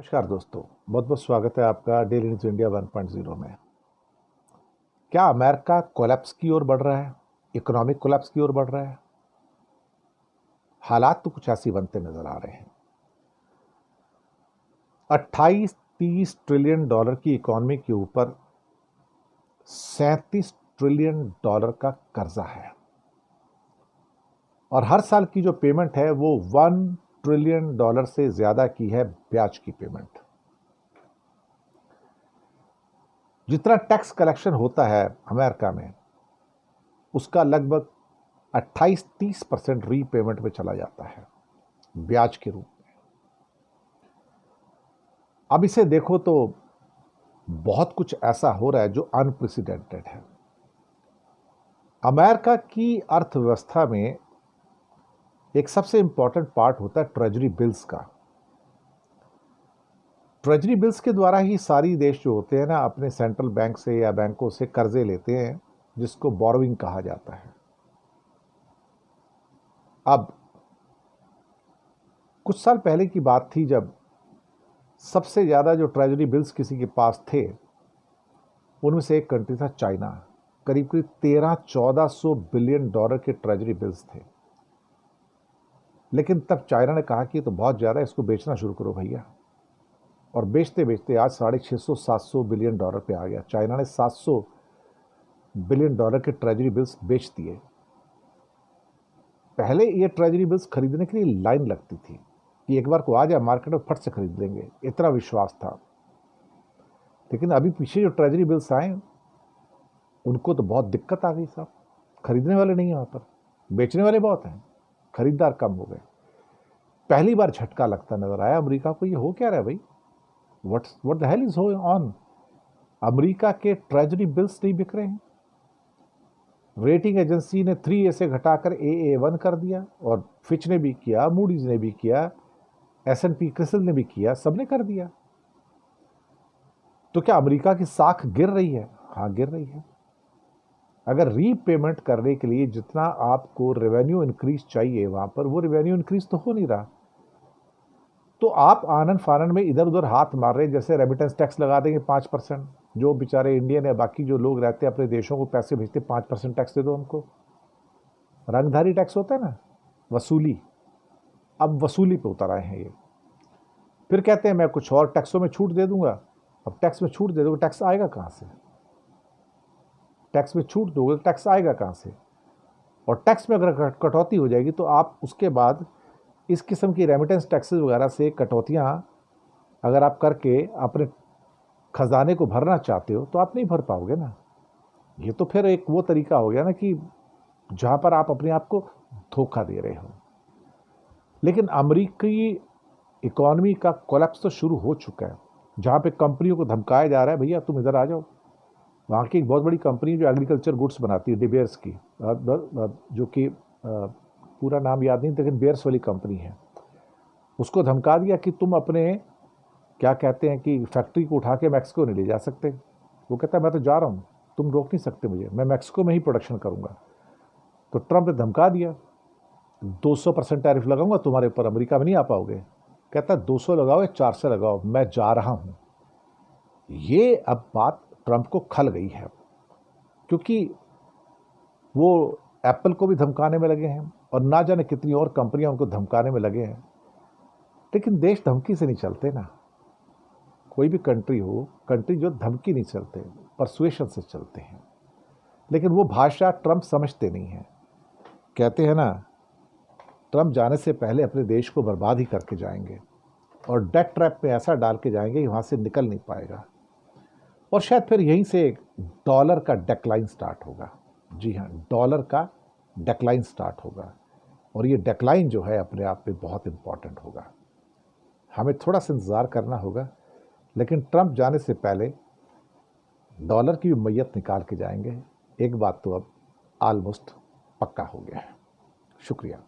नमस्कार दोस्तों, बहुत बहुत स्वागत है आपका डेली न्यूज इंडिया 1.0 में। क्या अमेरिका कोलैप्स की ओर बढ़ रहा है? इकोनॉमिक कोलैप्स की ओर बढ़ रहा है? हालात तो कुछ ऐसे बनते नजर आ रहे हैं। 28-30 ट्रिलियन डॉलर की इकोनॉमी के ऊपर 37 ट्रिलियन डॉलर का कर्जा है और हर साल की जो पेमेंट है वो 1 ट्रिलियन डॉलर से ज्यादा की है ब्याज की पेमेंट। जितना टैक्स कलेक्शन होता है अमेरिका में उसका लगभग 28-30% रीपेमेंट में चला जाता है ब्याज के रूप में। अब इसे देखो तो बहुत कुछ ऐसा हो रहा है जो अनप्रेसिडेंटेड है। अमेरिका की अर्थव्यवस्था में एक सबसे इंपॉर्टेंट पार्ट होता है ट्रेजरी बिल्स का। ट्रेजरी बिल्स के द्वारा ही सारी देश जो होते हैं ना अपने सेंट्रल बैंक से या बैंकों से कर्जे लेते हैं, जिसको बोरोइंग कहा जाता है। अब कुछ साल पहले की बात थी जब सबसे ज़्यादा जो ट्रेजरी बिल्स किसी के पास थे उनमें से एक कंट्री था चाइना। करीब करीब 1300-1400 बिलियन डॉलर के ट्रेजरी बिल्स थे। लेकिन तब चाइना ने कहा कि तो बहुत ज़्यादा, इसको बेचना शुरू करो भैया। और बेचते बेचते आज 650-700 बिलियन डॉलर पे आ गया। चाइना ने 700 बिलियन डॉलर के ट्रेजरी बिल्स बेच दिए। पहले ये ट्रेजरी बिल्स खरीदने के लिए लाइन लगती थी कि एक बार को आ जाए मार्केट में फट से खरीद लेंगे, इतना विश्वास था। लेकिन अभी पीछे जो ट्रेजरी बिल्स आए उनको तो बहुत दिक्कत आ गई साहब। खरीदने वाले नहीं है वहाँ पर, बेचने वाले बहुत हैं, खरीदार कम हो गए। पहली बार झटका लगता नजर आया अमेरिका को, ये हो क्या रहा है भाई, what the hell is going on. America के ट्रेजरी बिल्स नहीं बिक रहे हैं। रेटिंग एजेंसी ने 3A से घटाकर AA1 कर दिया और फिच ने भी किया, मूडीज ने भी किया, S&P क्रिसिल ने भी किया, सबने कर दिया। तो क्या अमेरिका की साख गिर रही है? हाँ, गिर रही है। अगर रीपेमेंट करने के लिए जितना आपको रेवेन्यू इंक्रीज चाहिए वहां पर वो रेवेन्यू इंक्रीज तो हो नहीं रहा, तो आप आनन फानन में इधर उधर हाथ मार रहे हैं। जैसे रेमिटेंस टैक्स लगा देंगे 5%, जो बेचारे इंडियन या बाकी जो लोग रहते हैं अपने देशों को पैसे भेजते, 5% टैक्स दे दो हमको। रंगधारी टैक्स होता है ना, वसूली। अब वसूली पे उतर आए हैं ये। फिर कहते हैं मैं कुछ और टैक्सों में छूट दे दूंगा। अब टैक्स में छूट दे दोगे, टैक्स आएगा कहां से? टैक्स में छूट दोगे, टैक्स आएगा कहां से? और टैक्स में अगर कटौती हो जाएगी तो आप उसके बाद इस किस्म की रेमिटेंस टैक्सेस वगैरह से कटौतियां अगर आप करके अपने खजाने को भरना चाहते हो तो आप नहीं भर पाओगे ना। ये तो फिर एक वो तरीका हो गया ना कि जहां पर आप अपने आप को धोखा दे रहे हो। लेकिन अमेरिकी इकोनॉमी का कोलैप्स तो शुरू हो चुका है, जहां पे कंपनियों को धमकाया जा रहा है भैया तुम इधर आ जाओ। वहाँ की एक बहुत बड़ी कंपनी जो एग्रीकल्चर गुड्स बनाती है, डिबेयर्स की, जो कि पूरा नाम याद नहीं, लेकिन बेयर्स वाली कंपनी है, उसको धमका दिया कि तुम अपने क्या कहते हैं कि फैक्ट्री को उठा के मैक्सिको नहीं ले जा सकते। वो कहता है मैं तो जा रहा हूँ, तुम रोक नहीं सकते मुझे, मैं मैक्सिको में ही प्रोडक्शन करूँगा। तो ट्रंप ने धमका दिया 200% टैरिफ लगाऊंगा तुम्हारे ऊपर, अमेरिका में नहीं आ पाओगे। कहता है 200 लगाओ या 400 लगाओ, मैं जा रहा हूँ। ये अब बात ट्रंप को खल गई है, क्योंकि वो एप्पल को भी धमकाने में लगे हैं और ना जाने कितनी और कंपनियां उनको धमकाने में लगे हैं। लेकिन देश धमकी से नहीं चलते ना। कोई भी कंट्री हो, कंट्री जो धमकी नहीं चलते, परसुएशन से चलते हैं। लेकिन वो भाषा ट्रंप समझते नहीं है। कहते हैं ना, ट्रंप जाने से पहले अपने देश को बर्बाद ही करके जाएंगे और डेट ट्रैप में ऐसा डाल के जाएंगे कि वहां से निकल नहीं पाएगा। और शायद फिर यहीं से डॉलर का डेक्लाइन स्टार्ट होगा। जी हाँ, डॉलर का डेक्लाइन स्टार्ट होगा। और ये डेक्लाइन जो है अपने आप में बहुत इंपॉर्टेंट होगा। हमें थोड़ा सा इंतज़ार करना होगा, लेकिन ट्रंप जाने से पहले डॉलर की भी मैयत निकाल के जाएंगे। एक बात तो अब ऑलमोस्ट पक्का हो गया है। शुक्रिया।